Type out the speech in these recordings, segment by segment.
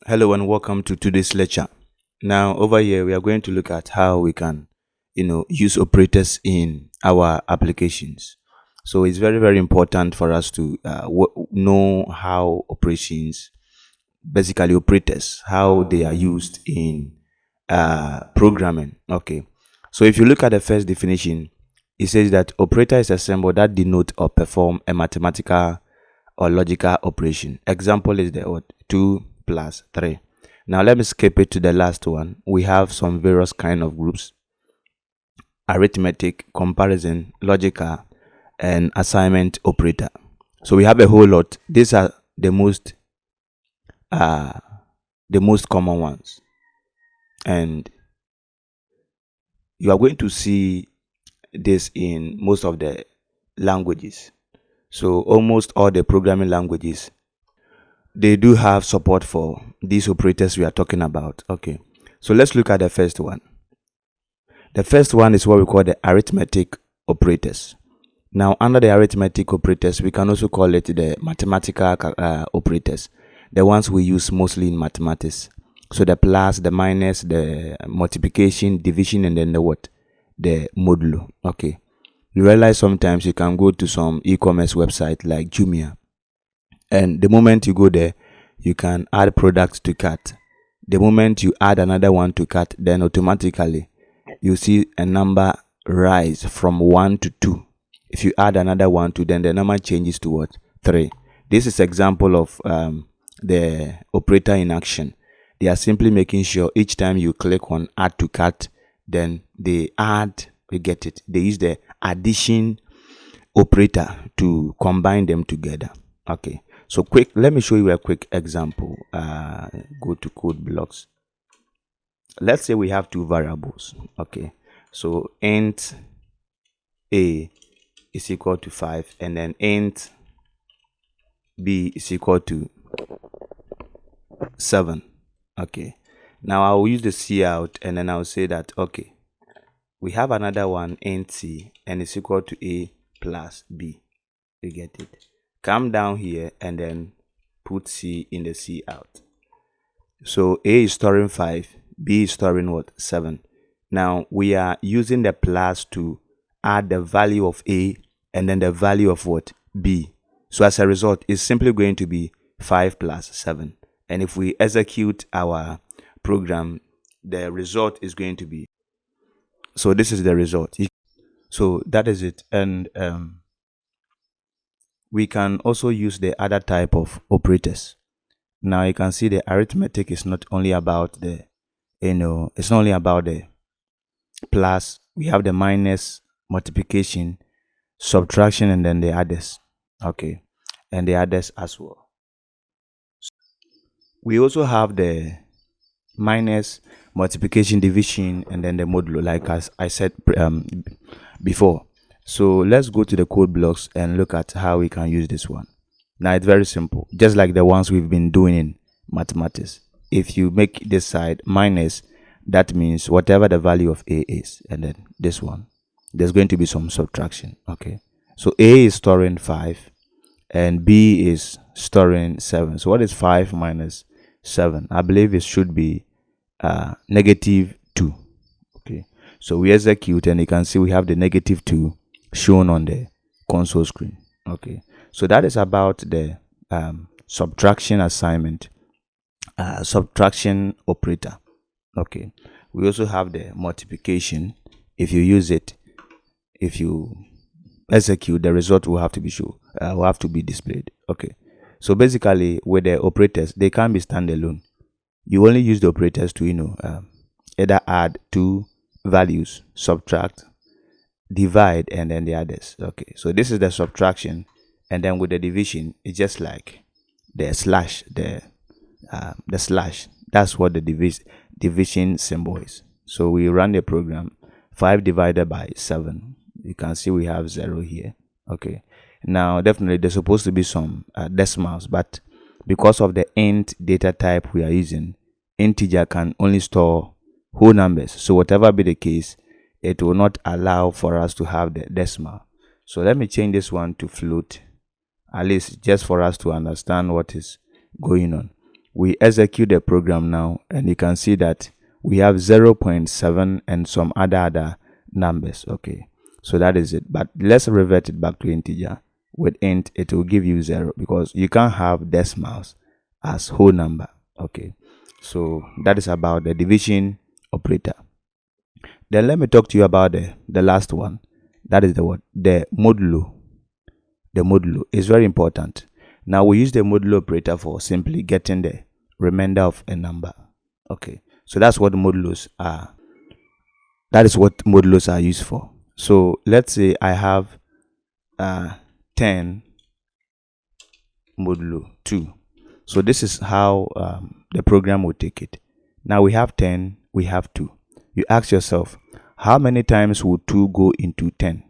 Hello and welcome to today's lecture. Now, over here, we are going to look at how we can, use operators in our applications. So it's very, very important for us to know how operations, basically operators, how they are used in programming. Okay. So if you look at the first definition, it says that operator is a symbol that denote or perform a mathematical or logical operation. Example is the what? 2 plus 3. Now let me skip it to the last one. We have some various kind of groups: arithmetic, comparison, logical, and assignment operator. So we have a whole lot. These are uh the most common ones, and you are going to see this in most of the languages. So almost all the programming languages, they do have support for these operators we are talking about. Okay, so let's look at the first one. The first one is what we call the arithmetic operators. Now, under the arithmetic operators, we can also call it the mathematical operators, the ones we use mostly in mathematics. So the plus, the minus, the multiplication, division, and then the what? The modulo. Okay. You realize sometimes you can go to some e-commerce website like Jumia, and the moment you go there, you can add products to cart. The moment you add another one to cart, then automatically you see a number rise from 1 to 2. If you add another 1 to, then the number changes to what? 3. This is example of the operator in action. They are simply making sure each time you click on add to cart, then they add, you get it, they use the addition operator to combine them together. Okay, so quick, let me show you a quick example. Go to code blocks. Let's say we have two variables. Okay, so int a is equal to 5, and then int b is equal to 7. Okay, now I'll use the cout, and then I'll say that, okay, we have another one, int c, and it's equal to a plus b. You get it? Come down here and then put c in the cout. So a is storing 5, b is storing what? 7. Now we are using the plus to add the value of a and then the value of what? B. So as a result, it's simply going to be 5 plus 7. And if we execute our program, the result is going to be, so this is the result. So that is it. And we can also use the other type of operators. Now you can see the arithmetic is not only about the, it's not only about the plus. We have the minus, multiplication, subtraction, and then the others. Okay, and the others as well. We also have the minus, multiplication, division, and then the modulo, like as I said before. So let's go to the code blocks and look at how we can use this one. Now it's very simple, just like the ones we've been doing in mathematics. If you make this side minus, that means whatever the value of a is, and then this one, there's going to be some subtraction. Okay, so a is storing 5 and b is storing 7. So what is 5 minus 7? I believe it should be negative 2. Okay, so we execute and you can see we have the negative 2 shown on the console screen. Okay, so that is about the subtraction assignment, subtraction operator. Okay, we also have the multiplication. If you use it, if you execute, the result will have to be will have to be displayed. Okay, so basically with the operators, they can be standalone. You only use the operators to either add two values, subtract, divide, and then the others. Okay, so this is the subtraction, and then with the division, it's just like the slash, the slash. That's what the division symbol is. So we run the program. 5 divided by 7, you can see we have 0 here. Okay, now definitely there's supposed to be some decimals, but because of the int data type we are using, integer can only store whole numbers. So whatever be the case, it will not allow for us to have the decimal. So let me change this one to float, at least just for us to understand what is going on. we execute the program now, and you can see that we have 0.7 and some other numbers. Okay, so that is it. But let's revert it back to integer. With int, it will give you 0, because you can't have decimals as whole number. Okay, so that is about the division operator. Then let me talk to you about the last one. That is the what? The modulo. The modulo is very important. Now we use the modulo operator for simply getting the remainder of a number. Okay, so that's what modulos are. That is what modulos are used for. So let's say I have 10 modulo 2. So this is how the program will take it. Now we have 10, we have 2. You ask yourself, how many times will 2 go into 10?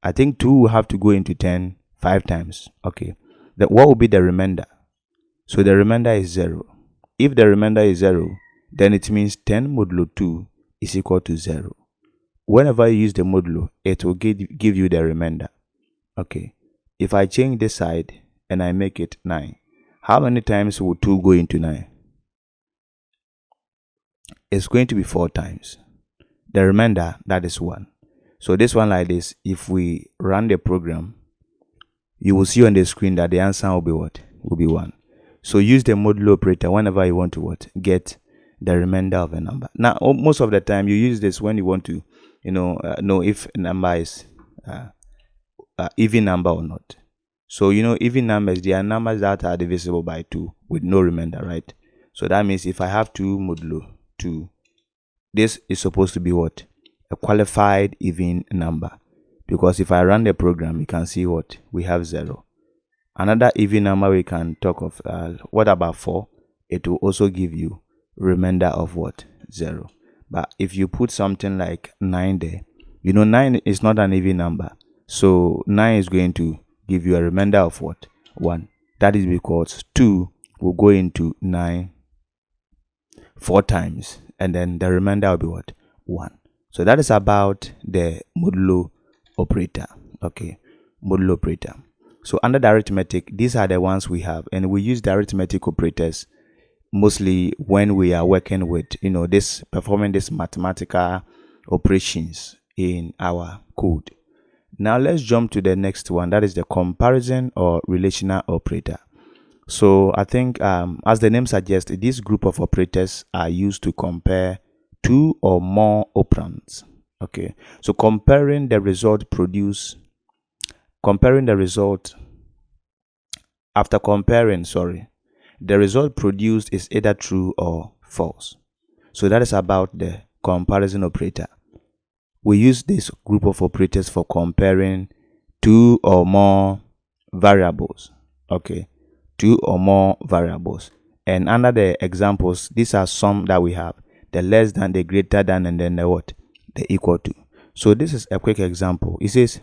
I think 2 will have to go into 10 5 times. Okay, what will be the remainder? So the remainder is 0. If the remainder is 0, then it means 10 modulo 2 is equal to 0. Whenever you use the modulo, it will give you the remainder. Okay, if I change this side and I make it 9, how many times will 2 go into 9? It's going to be 4 times. The remainder, that is 1. So this one like this, if we run the program, you will see on the screen that the answer will be what? Will be 1. So use the modulo operator whenever you want to what? Get the remainder of a number. Now, most of the time you use this when you want to, know if a number is even number or not. So, even numbers, they are numbers that are divisible by 2 with no remainder, right? So that means if I have 2 modulo 2, this is supposed to be what? A qualified even number. Because if I run the program, you can see what? We have 0. Another even number we can talk of, what about 4? It will also give you remainder of what? 0. But if you put something like 9 there, 9 is not an even number. So 9 is going to give you a remainder of what? 1. That is because 2 will go into 9 4 times, and then the remainder will be what? 1. So that is about the modulo operator. Okay, modulo operator. So under the arithmetic, these are the ones we have, and we use the arithmetic operators mostly when we are working with performing this mathematical operations in our code. Now let's jump to the next one, that is the comparison or relational operator. So I think as the name suggests, this group of operators are used to compare 2 or more operands. Okay, so comparing the result the result produced is either true or false. So that is about the comparison operator. We use this group of operators for comparing 2 or more variables. Okay, 2 or more variables. And under the examples, these are some that we have: the less than, the greater than, and then the what? The equal to. So this is a quick example. It says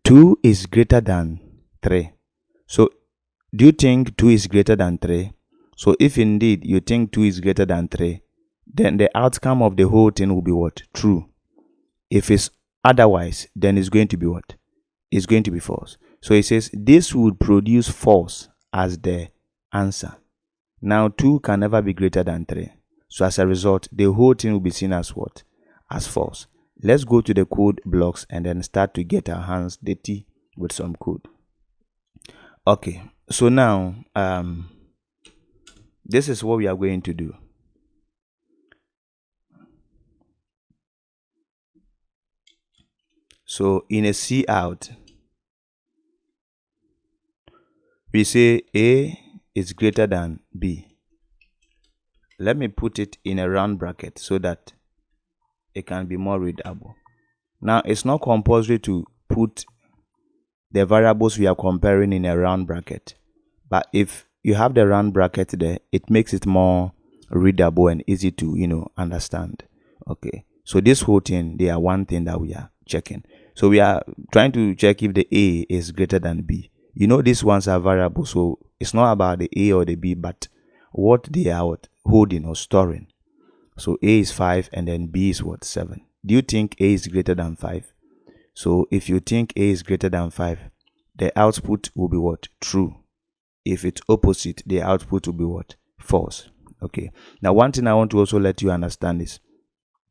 2 is greater than 3. So do you think 2 is greater than 3? So if indeed you think 2 is greater than 3, then the outcome of the whole thing will be what? True. If it's otherwise, then it's going to be what? It's going to be false. So it says this would produce false as the answer. Now 2 can never be greater than 3. So as a result, the whole thing will be seen as what? As false. Let's go to the code blocks and then start to get our hands dirty with some code. Okay, so now this is what we are going to do. So in a cout, we say A is greater than B. Let me put it in a round bracket so that it can be more readable. Now it's not compulsory to put the variables we are comparing in a round bracket, but if you have the round bracket there, it makes it more readable and easy to understand. Okay, so this whole thing, they are one thing that we are checking. So we are trying to check if the A is greater than B. These ones are variables, so it's not about the A or the B, but what they are holding or storing. So A is 5 and then B is what? 7. Do you think A is greater than 5? So if you think A is greater than 5, the output will be what? True. if it's opposite, the output will be what? False. Okay. Now, one thing I want to also let you understand is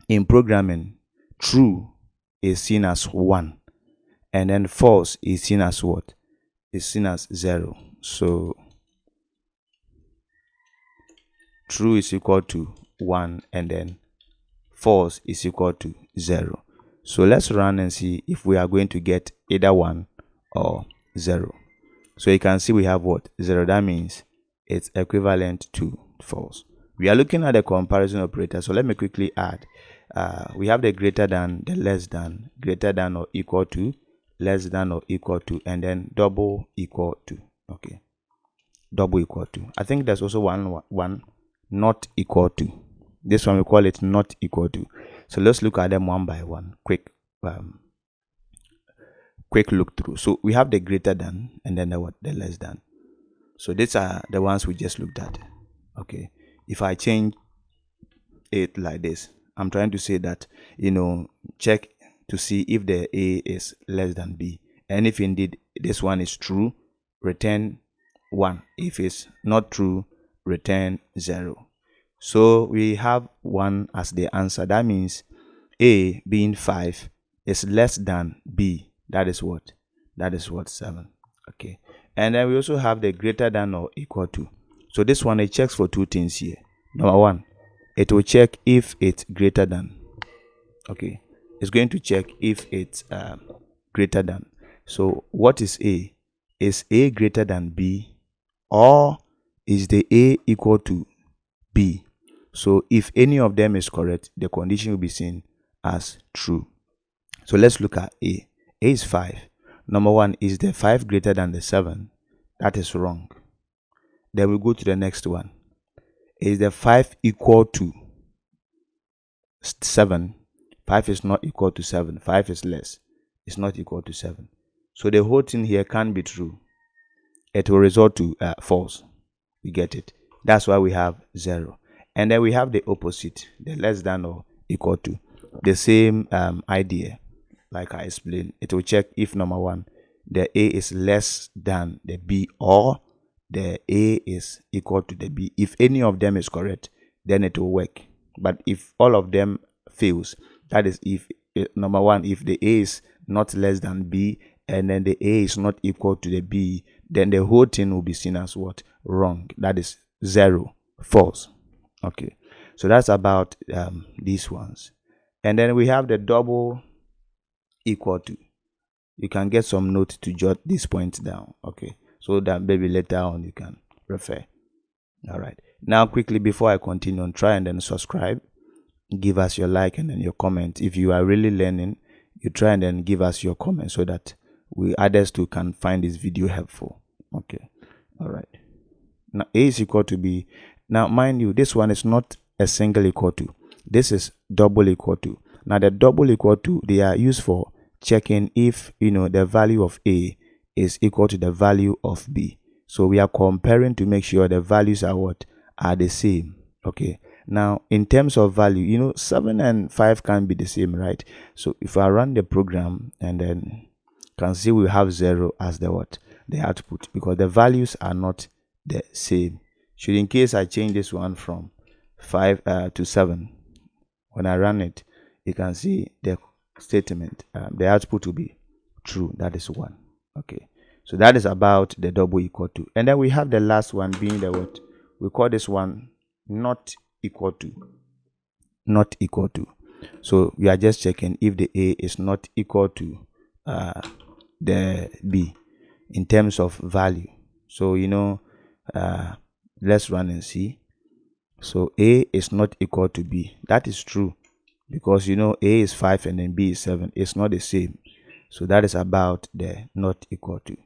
in programming, true is seen as 1, and then false is seen as what? Is seen as 0. So true is equal to 1, and then false is equal to 0. So let's run and see if we are going to get either 1 or 0. So you can see we have what? 0. That means it's equivalent to false. We are looking at the comparison operator. So let me quickly add. We have the greater than, the less than, greater than or equal to, less than or equal to, and then double equal to. Okay. Double equal to. I think there's also one not equal to. This one we call it not equal to. So let's look at them one by one. Quick look through. So we have the greater than, and then the less than. So these are the ones we just looked at. Okay. If I change it like this, I'm trying to say that, check to see if the A is less than B, and if indeed this one is true, return 1. If it's not true, return 0. So we have 1 as the answer. That means A being 5 is less than B. That is what? 7. Okay. And then we also have the greater than or equal to. So this one, it checks for 2 things here. Number 1, it will check if it's greater than. Okay. It's going to check if it's greater than. So what is A? Is A greater than B, or is the A equal to B? So if any of them is correct, the condition will be seen as true. So let's look at A. A is 5. Number 1, is the 5 greater than the 7? That is wrong. Then we go to the next one. Is the 5 equal to 7? 5 is not equal to 7. 5 is less. It's not equal to 7. So the whole thing here can't be true. It will result to false. You get it? That's why we have 0. And then we have the opposite, the less than or equal to. The same idea, like I explained. It will check if number 1, the A is less than the B, or the A is equal to the B. If any of them is correct, then it will work. But if all of them fails, that is if number 1, if the A is not less than B, and then the A is not equal to the B, then the whole thing will be seen as what? Wrong. That is 0, false. Okay. So that's about these ones. And then we have the double equal to. You can get some note to jot these points down. Okay. So that maybe later on you can refer. All right. Now quickly, before I continue on, try and then subscribe. Give us your like and then your comment. If you are really learning, you try and then give us your comment so that others too can find this video helpful. Okay. All right. Now A is equal to B. Now mind you, this one is not a single equal to. This is double equal to. Now the double equal to, they are used for checking if the value of A is equal to the value of B. So we are comparing to make sure the values are the same. Okay. Now in terms of value, 7 and 5 can be the same, right? So if I run the program, and then can see we have 0 as the output, because the values are not the same. Should in case I change this one from 5 to 7, when I run it, you can see the statement, the output will be true. That is 1. Okay. So that is about the double equal to. And then we have the last one being the what? We call this one not equal to. Not equal to. So we are just checking if the A is not equal to the B in terms of value. So let's run and see. So A is not equal to B. That is true, because A is 5 and then B is 7. It's not the same. So that is about the not equal to.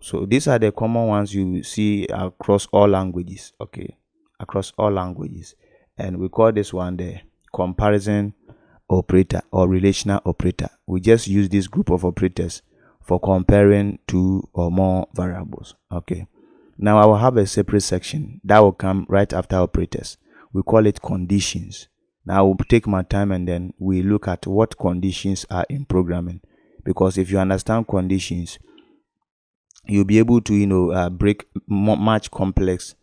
So these are the common ones you see across all languages. Okay, across all languages. And we call this one the comparison operator or relational operator. We just use this group of operators for comparing 2 or more variables. Okay. Now I will have a separate section that will come right after operators. We call it conditions. Now I will take my time and then we look at what conditions are in programming. Because if you understand conditions, you'll be able to break much complex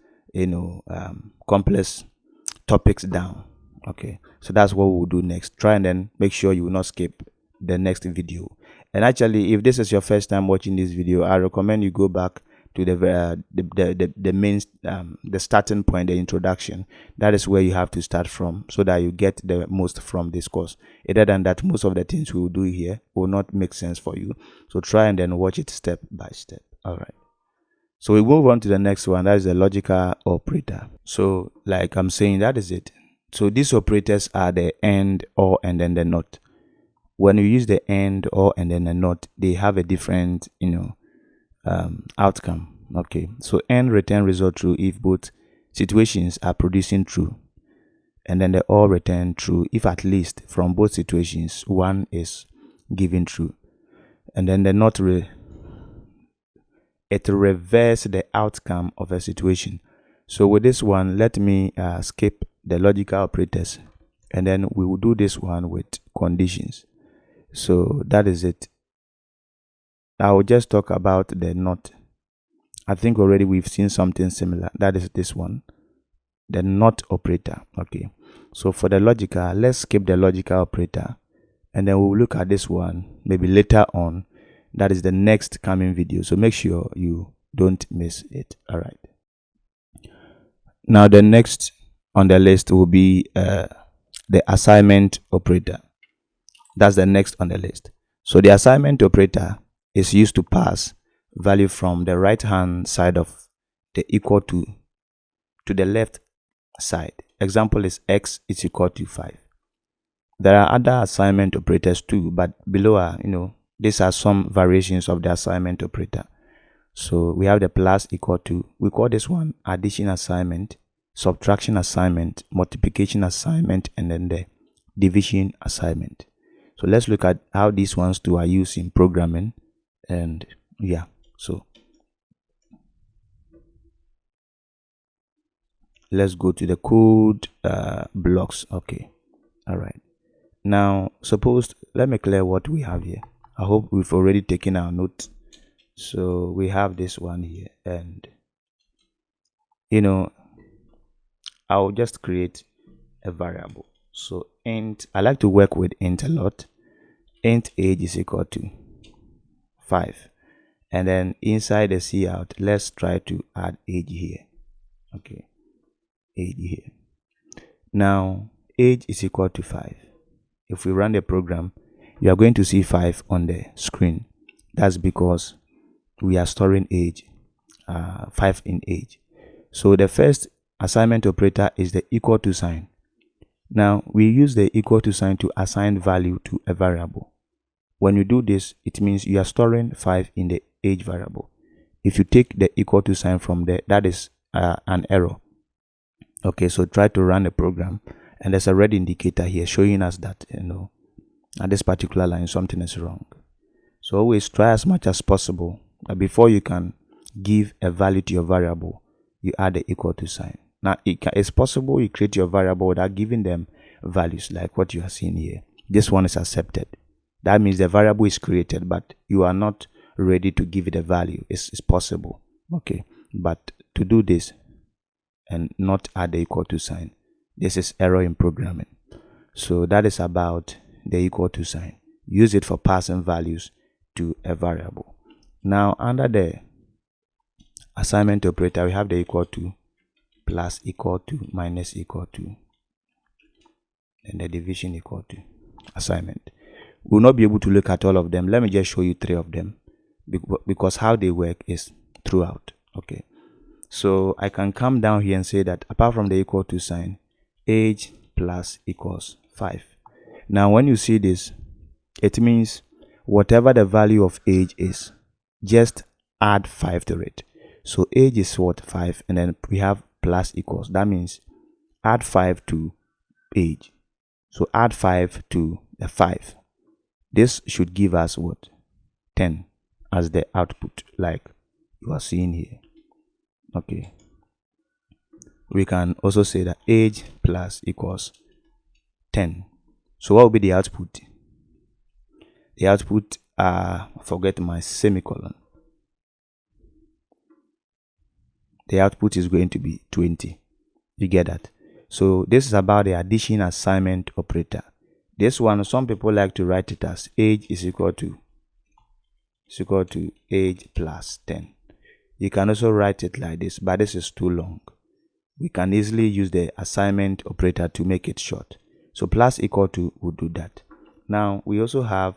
complex topics down. Okay, so that's what we'll do next. Try and then make sure you will not skip the next video. And actually, if this is your first time watching this video, I recommend you go back to the main the starting point, the introduction. That is where you have to start from, so that you get the most from this course. Other than that, most of the things we will do here will not make sense for you. So try and then watch it step by step. All right, so we move on to the next one. That is the logical operator. So like I'm saying, that is it. So these operators are the AND, OR, and then the NOT. When you use the AND, OR, and then the NOT, they have a different outcome. Okay, so AND return result true if both situations are producing true, and then the OR return true if at least from both situations one is given true, and then the NOT it reverse the outcome of a situation. So with this one, let me skip the logical operators, and then we will do this one with conditions. So that is it. I will just talk about the NOT. I think already we've seen something similar. That is this one, the NOT operator. Okay, so for the logical, let's skip the logical operator, and then we'll look at this one maybe later on. That is the next coming video, so make sure you don't miss it. All right, now the next on the list will be the assignment operator. That's the next on the list. So the assignment operator is used to pass value from the right hand side of the equal to the left side. Example is x is equal to 5. There are other assignment operators too, but below are these are some variations of the assignment operator. So we have the plus equal to, we call this one addition assignment, subtraction assignment, multiplication assignment, and then the division assignment. So let's look at how these ones too are used in programming. And yeah, so let's go to the code blocks. Okay, all right, now suppose, let me clear what we have here. I hope we've already taken our note. So we have this one here, and I'll just create a variable. So int, I like to work with int a lot. Int age is equal to 5, and then inside the cout, let's try to add age here. Okay, age here. Now age is equal to 5. If we run the program, you are going to see 5 on the screen. That's because we are storing age, 5 in age. So the first assignment operator is the equal to sign. Now we use the equal to sign to assign value to a variable. When you do this, it means you are storing 5 in the age variable. If you take the equal to sign from there, that is an error. Okay, so try to run the program, and there's a red indicator here showing us that at this particular line something is wrong. So always try as much as possible that before you can give a value to your variable, you add the equal to sign. Now it's possible you create your variable without giving them values like what you are seeing here. This one is accepted. That means the variable is created, but you are not ready to give it a value. It's possible. Okay, but to do this and not add the equal to sign, this is error in programming. So that is about the equal to sign. Use it for passing values to a variable. Now under the assignment operator, we have the equal to, plus equal to, minus equal to, and the division equal to. Assignment, we'll not be able to look at all of them. Let me just show you 3 of them, because how they work is throughout. Okay, so I can come down here and say that apart from the equal to sign, age plus equals 5. Now when you see this, it means whatever the value of age is, just add 5 to it. So age is what? 5, and then we have plus equals. That means add 5 to age. So add 5 to the 5. This should give us what? 10 as the output, like you are seeing here. Okay, we can also say that age plus equals 10. So what will be the output? The output, forget my semicolon. the output is going to be 20. You get that? So this is about the addition assignment operator. This one, some people like to write it as age is equal to age plus 10. You can also write it like this, but this is too long. We can easily use the assignment operator to make it short. So plus equal to will do that. Now we also have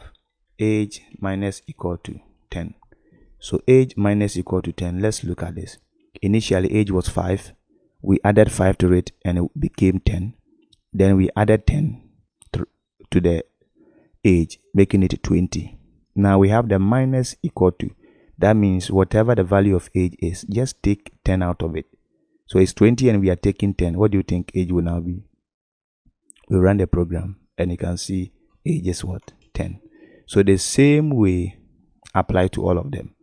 age minus equal to 10. So age minus equal to 10. Let's look at this. Initially age was 5. We added 5 to it and it became 10. Then we added 10 to the age, making it 20. Now we have the minus equal to. That means whatever the value of age is, just take 10 out of it. So it's 20 and we are taking 10. What do you think age will now be? We run the program and you can see age is what? 10. So the same way apply to all of them.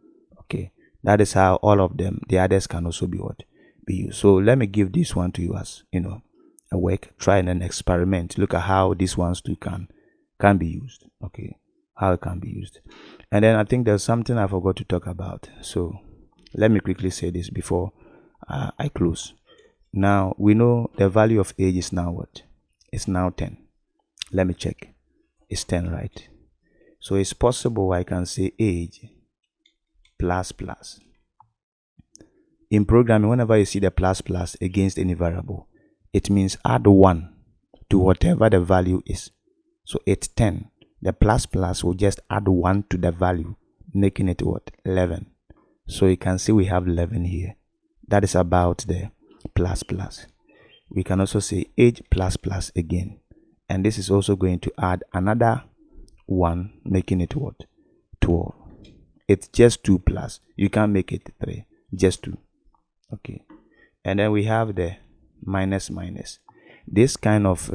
Okay, that is how all of them, the others can also be what? Be used. So let me give this one to you as, a work. Try and then experiment. Look at how these ones too can be used. Okay, how it can be used. And then I think there's something I forgot to talk about. So let me quickly say this before I close. Now we know the value of age is now what? It's now 10. Let me check. It's 10, right? So it's possible I can say age plus plus. In programming, whenever you see the plus plus against any variable, it means add 1 to whatever the value is. So it's 10. The plus plus will just add 1 to the value, making it what? 11. So you can see we have 11 here. That is about the plus plus. We can also say age plus plus again. And this is also going to add another 1, making it what? 12. It's just 2 plus. You can't make it 3. Just 2. Okay. And then we have the minus minus. This kind of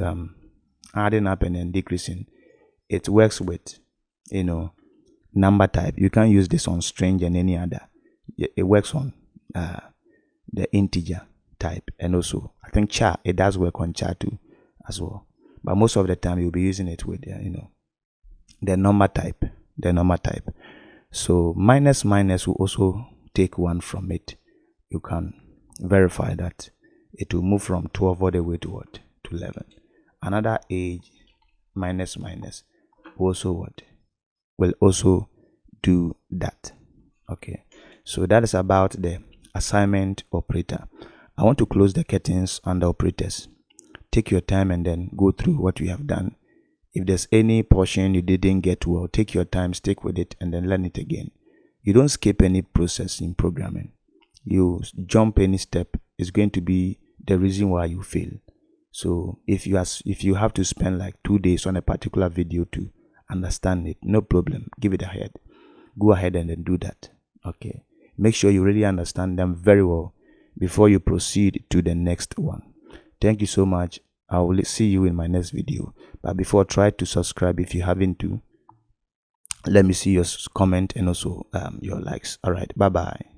adding up and then decreasing, it works with number type. You can't use this on string and any other. It works on the integer type, and also I think char, it does work on char too as well, but most of the time you'll be using it with the number type. So minus minus will also take 1 from it. You can verify that it will move from 12 all the way to what? To 11. Another age minus minus also what? Will also do that. Okay, so that is about the assignment operator. I want to close the curtains on the operators. Take your time and then go through what we have done. If there's any portion you didn't get well, take your time, stick with it, and then learn it again. You don't skip any process in programming. You jump any step, it's going to be the reason why you fail. So if you have to spend like 2 days on a particular video to understand it, no problem, give it a head. Go ahead and then do that. Okay, make sure you really understand them very well before you proceed to the next one. Thank you so much. I will see you in my next video, but before, try to subscribe if you haven't to. Let me see your comment and also your likes. All right, bye bye.